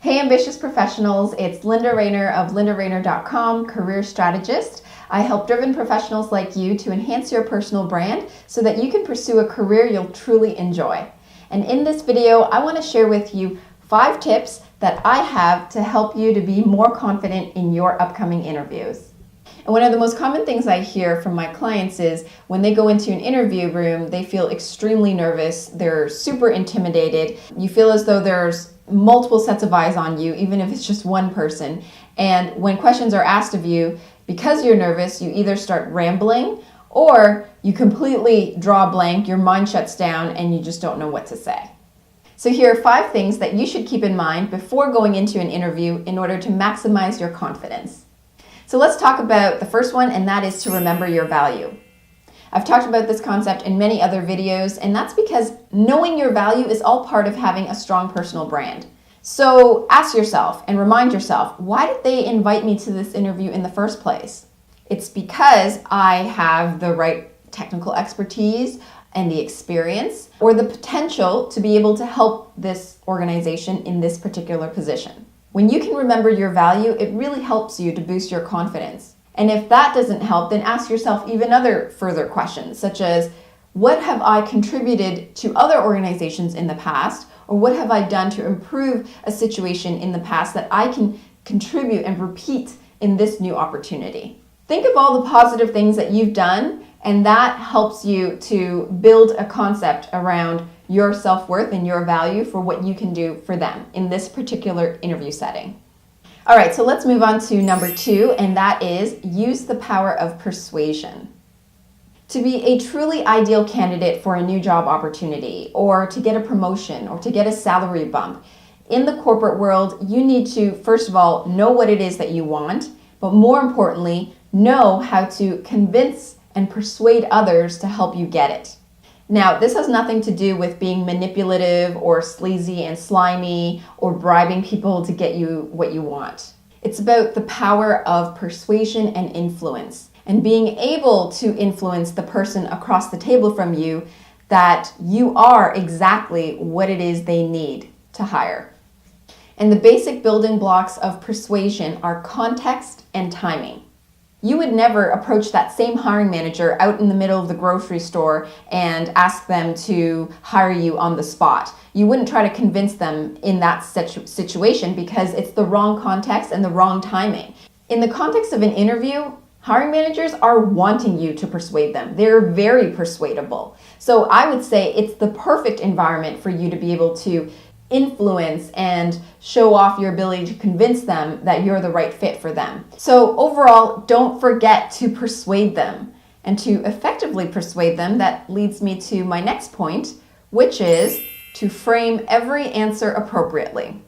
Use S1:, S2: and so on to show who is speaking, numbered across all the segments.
S1: Hey ambitious professionals, it's Linda Rayner of lindarayner.com, career strategist. I help driven professionals like you to enhance your personal brand so that you can pursue a career you'll truly enjoy. And in this video, I want to share with you 5 tips that I have to help you to be more confident in your upcoming interviews. And one of the most common things I hear from my clients is when they go into an interview room, they feel extremely nervous, they're super intimidated, you feel as though there's multiple sets of eyes on you, even if it's just one person. And when questions are asked of you, because you're nervous, you either start rambling or you completely draw a blank, your mind shuts down, and you just don't know what to say. So here are 5 things that you should keep in mind before going into an interview in order to maximize your confidence. So let's talk about the first one, and that is to remember your value. I've talked about this concept in many other videos, and that's because knowing your value is all part of having a strong personal brand. So ask yourself and remind yourself, why did they invite me to this interview in the first place? It's because I have the right technical expertise and the experience or the potential to be able to help this organization in this particular position. When you can remember your value, it really helps you to boost your confidence. And if that doesn't help, then ask yourself even other further questions, such as, what have I contributed to other organizations in the past? Or what have I done to improve a situation in the past that I can contribute and repeat in this new opportunity? Think of all the positive things that you've done, and that helps you to build a concept around your self-worth and your value for what you can do for them in this particular interview setting. All right, so let's move on to number 2, and that is use the power of persuasion. To be a truly ideal candidate for a new job opportunity, or to get a promotion, or to get a salary bump, in the corporate world, you need to, first of all, know what it is that you want, but more importantly, know how to convince and persuade others to help you get it. Now, this has nothing to do with being manipulative or sleazy and slimy or bribing people to get you what you want. It's about the power of persuasion and influence and being able to influence the person across the table from you that you are exactly what it is they need to hire. And the basic building blocks of persuasion are context and timing. You would never approach that same hiring manager out in the middle of the grocery store and ask them to hire you on the spot. You wouldn't try to convince them in that situation because it's the wrong context and the wrong timing. In the context of an interview, hiring managers are wanting you to persuade them. They're very persuadable. So I would say it's the perfect environment for you to be able to influence and show off your ability to convince them that you're the right fit for them. So overall, don't forget to persuade them. And to effectively persuade them, that leads me to my next point, which is to frame every answer appropriately.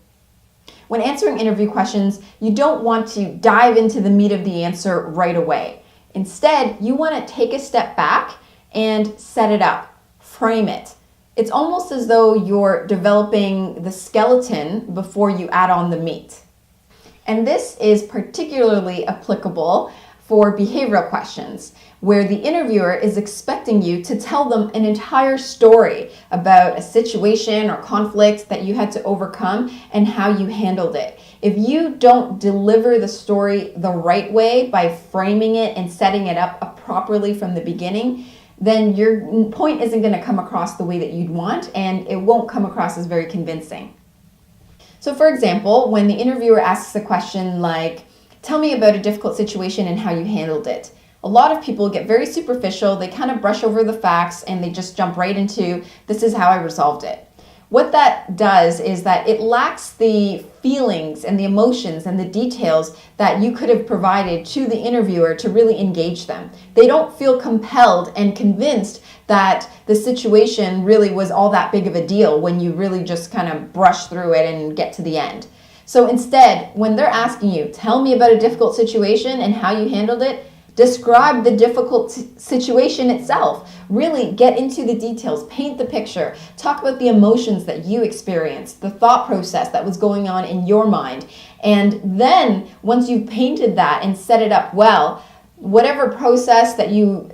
S1: When answering interview questions, you don't want to dive into the meat of the answer right away. Instead, you want to take a step back and set it up, frame it. It's almost as though you're developing the skeleton before you add on the meat. And this is particularly applicable for behavioral questions, where the interviewer is expecting you to tell them an entire story about a situation or conflict that you had to overcome and how you handled it. If you don't deliver the story the right way by framing it and setting it up properly from the beginning, then your point isn't going to come across the way that you'd want, and it won't come across as very convincing. So for example, when the interviewer asks a question like, tell me about a difficult situation and how you handled it, a lot of people get very superficial, they kind of brush over the facts, and they just jump right into, this is how I resolved it. What that does is that it lacks the feelings and the emotions and the details that you could have provided to the interviewer to really engage them. They don't feel compelled and convinced that the situation really was all that big of a deal when you really just kind of brush through it and get to the end. So instead, when they're asking you, tell me about a difficult situation and how you handled it, describe the difficult situation itself. Really get into the details, paint the picture, talk about the emotions that you experienced, the thought process that was going on in your mind. And then once you've painted that and set it up well, whatever process that you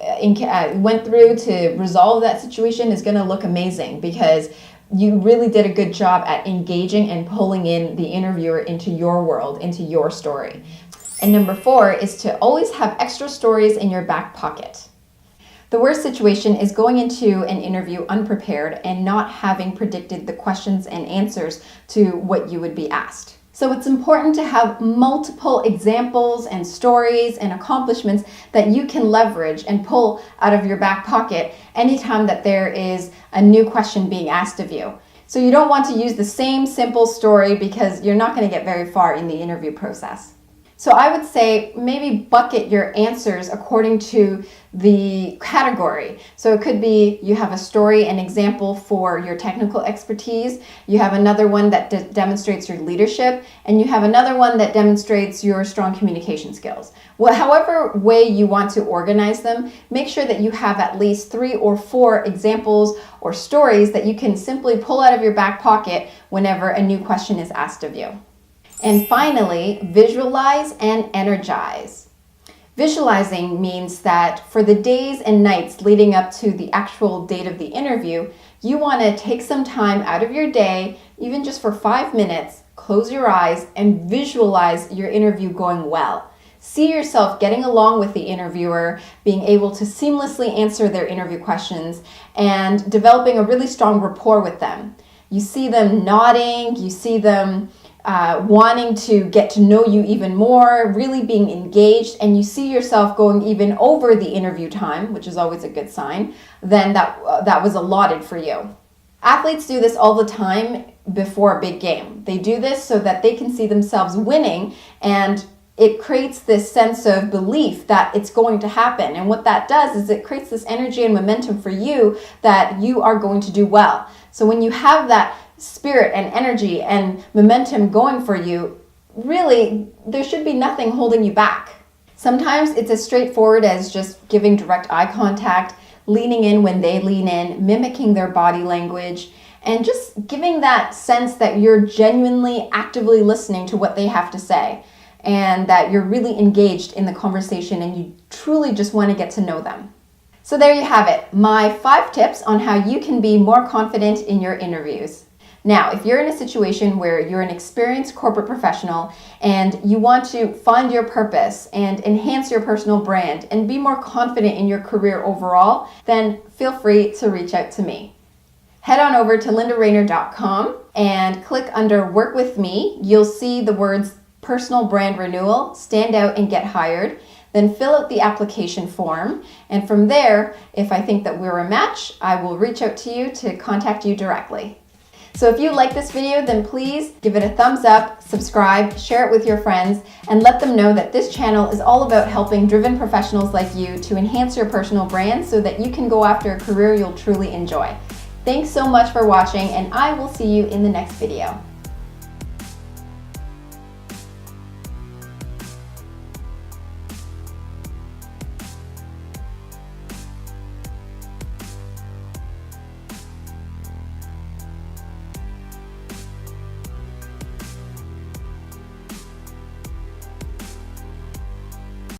S1: went through to resolve that situation is going to look amazing, because you really did a good job at engaging and pulling in the interviewer into your world, into your story. And number 4 is to always have extra stories in your back pocket. The worst situation is going into an interview unprepared and not having predicted the questions and answers to what you would be asked. So it's important to have multiple examples and stories and accomplishments that you can leverage and pull out of your back pocket anytime that there is a new question being asked of you. So you don't want to use the same simple story because you're not going to get very far in the interview process. So I would say maybe bucket your answers according to the category. So it could be you have a story and example for your technical expertise, you have another one that demonstrates your leadership, and you have another one that demonstrates your strong communication skills. Well, however way you want to organize them, make sure that you have at least 3 or 4 examples or stories that you can simply pull out of your back pocket whenever a new question is asked of you. And finally, visualize and energize. Visualizing means that for the days and nights leading up to the actual date of the interview, you want to take some time out of your day, even just for 5 minutes, close your eyes and visualize your interview going well. See yourself getting along with the interviewer, being able to seamlessly answer their interview questions, and developing a really strong rapport with them. You see them nodding, you see them wanting to get to know you even more, really being engaged, and you see yourself going even over the interview time, which is always a good sign, then that was allotted for you. Athletes do this all the time before a big game. They do this so that they can see themselves winning, and it creates this sense of belief that it's going to happen. And what that does is it creates this energy and momentum for you that you are going to do well. So when you have that spirit and energy and momentum going for you, really, there should be nothing holding you back. Sometimes it's as straightforward as just giving direct eye contact, leaning in when they lean in, mimicking their body language, and just giving that sense that you're genuinely actively listening to what they have to say and that you're really engaged in the conversation and you truly just want to get to know them. So there you have it, my 5 tips on how you can be more confident in your interviews. Now, if you're in a situation where you're an experienced corporate professional and you want to find your purpose and enhance your personal brand and be more confident in your career overall, then feel free to reach out to me. Head on over to lindarayner.com and click under Work With Me. You'll see the words Personal Brand Renewal, Stand Out and Get Hired. Then fill out the application form. And from there, if I think that we're a match, I will reach out to you to contact you directly. So if you like this video, then please give it a thumbs up, subscribe, share it with your friends, and let them know that this channel is all about helping driven professionals like you to enhance your personal brand so that you can go after a career you'll truly enjoy. Thanks so much for watching, and I will see you in the next video.